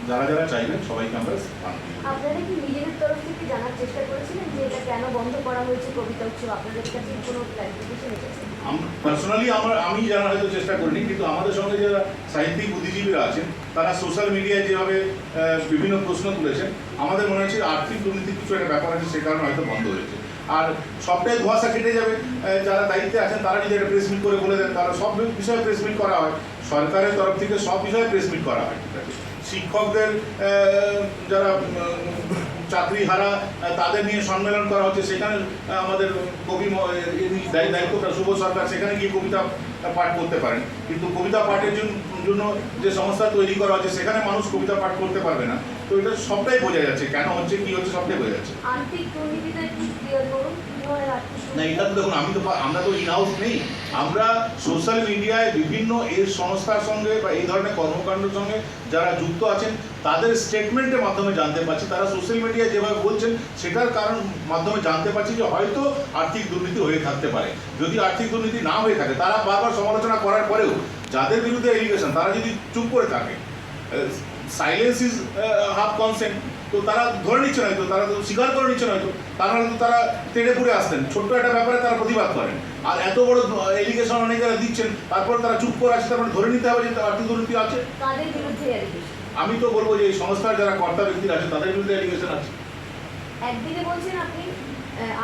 যারা যারা চাইবেন সবাইকে আমরা আপনারা কি নিজেদের তরফ থেকে জানার চেষ্টা করেছিলেন যে এটা কেন বন্ধ করা হয়েছে কবিতা উৎসব? আপনাদের কাছে কোনো ক্লারিফিকেশন এসেছে? পার্সোনালি আমি জানার হয়তো চেষ্টা করিনি, কিন্তু আমাদের সঙ্গে যারা সাহিত্যিক বুদ্ধিজীবীরা আছেন তারা সোশ্যাল মিডিয়ায় যেভাবে বিভিন্ন প্রশ্ন তুলেছেন, আমাদের মনে হচ্ছে আর্থিক দুর্নীতির কিছু একটা ব্যাপার আছে, সে কারণে হয়তো বন্ধ হয়েছে। আর সবটাই ধোঁয়াশা কেটে যাবে, যারা দায়িত্বে আছেন তারা যদি একটা প্রেস মিট করে বলে দেন, তারা সব বিষয়ে প্রেস মিট করা হয়, সরকারের তরফ থেকে সব বিষয়ে প্রেস মিট করা হয়, ঠিক আছে। শিক্ষকদের যারা চাকরি হারা তাদের নিয়ে সম্মেলন করা হচ্ছে, সেখানে আমাদের কবি দায়িত্বটা শুভ সরকার সেখানে গিয়ে কবিতা পাঠ করতে পারেন, কিন্তু কবিতা পাঠের জন্য যে সংস্থা তৈরি করা হচ্ছে সেখানে মানুষ কবিতা পাঠ করতে পারবে না। তো এটা সবটাই বোঝা যাচ্ছে কেন হচ্ছে, কি হচ্ছে, সবটাই বোঝা যাচ্ছে। আর্থিক দুর্নীতিটা একটু ক্লিয়ার করুন। না, এটা তো দেখুন, আমরা তো ইন হাউস নেই, আমরা সোশ্যাল মিডিয়ায় বিভিন্ন এই সংস্থার সঙ্গে বা এই ধরনের কর্মকাণ্ডের সঙ্গে যারা যুক্ত আছেন তাদের স্টেটমেন্টের মাধ্যমে জানতে পারছি, তারা সোশ্যাল মিডিয়ায় যেভাবে বলছেন সেটার কারণ মাধ্যমে জানতে পারছি যে হয়তো আর্থিক দুর্নীতি হয়ে থাকতে পারে। যদি আর্থিক দুর্নীতি না হয়ে থাকে, তারা বারবার সমালোচনা করার পরেও যাদের বিরুদ্ধে এলিগেশন তারা যদি চুপ করে থাকে, সাইলেন্স ইজ হাফ কনসেন্ট, তো তারা ধরে নিচ্ছে নয়তো, তারা তো স্বীকার করে নিচ্ছে নয়তো, তারা তো তারা তেড়ে পুড়ে আসতেন, ছোট্ট একটা ব্যাপারে তারা প্রতিবাদ করেন, আর এত বড় এলিগেশন অনেক যারা দিচ্ছেন তারপরে তারা চুপ করে আছে, তারপরে ধরে নিতে হবে যে আর্থিক দুর্নীতি আছে। কাদের বিরুদ্ধে এলিগেশন? আমি তো বলবো যে এই সংস্থার যারা কর্তা ব্যক্তিরা আছে তাদের বিরুদ্ধে এলিগেশন আছে। একদিকে বলছেন আপনি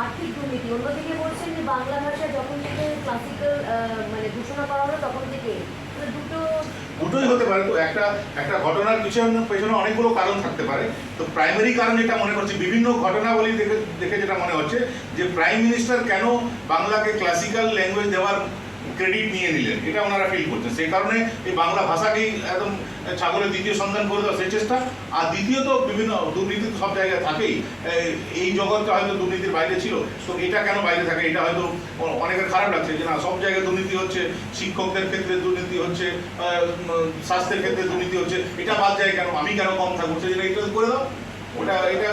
আর্থিক দুর্নীতি, অন্যদিকে বলছেন যে বাংলা ভাষা যখন থেকে ক্লাসিক্যাল মানে ঘোষণা করা হলো তখন থেকে, দুটোই হতে পারে। তো একটা ঘটনার পেছনে অনেকগুলো কারণ থাকতে পারে। তো প্রাইমারি কারণ এটা মনে করছি, বিভিন্ন ঘটনাবলী দেখে যেটা মনে হচ্ছে যে প্রাইম মিনিস্টার কেন বাংলাকে ক্লাসিক্যাল ল্যাঙ্গুয়েজ দেওয়ার ক্রেডিট নিয়ে নিলেন, এটা ওনারা ফিল করছেন, সেই কারণে এই বাংলা ভাষাকেই একদম ছাগলের দ্বিতীয় সন্ধান করে দেওয়া সেই চেষ্টা। আর দ্বিতীয়ত বিভিন্ন দুর্নীতি সব জায়গায় থাকেই, এই জগৎটা হয়তো দুর্নীতির বাইরে ছিল, তো এটা কেন বাইরে থাকে, এটা হয়তো অনেকের খারাপ লাগছে যে না সব জায়গায় দুর্নীতি হচ্ছে, শিক্ষকদের ক্ষেত্রে দুর্নীতি হচ্ছে, স্বাস্থ্যের ক্ষেত্রে দুর্নীতি হচ্ছে, এটা বাদ যায় কেন, আমি কেন কম থাকবো, সেই জন্য এটা করে দাও, ওটা এটা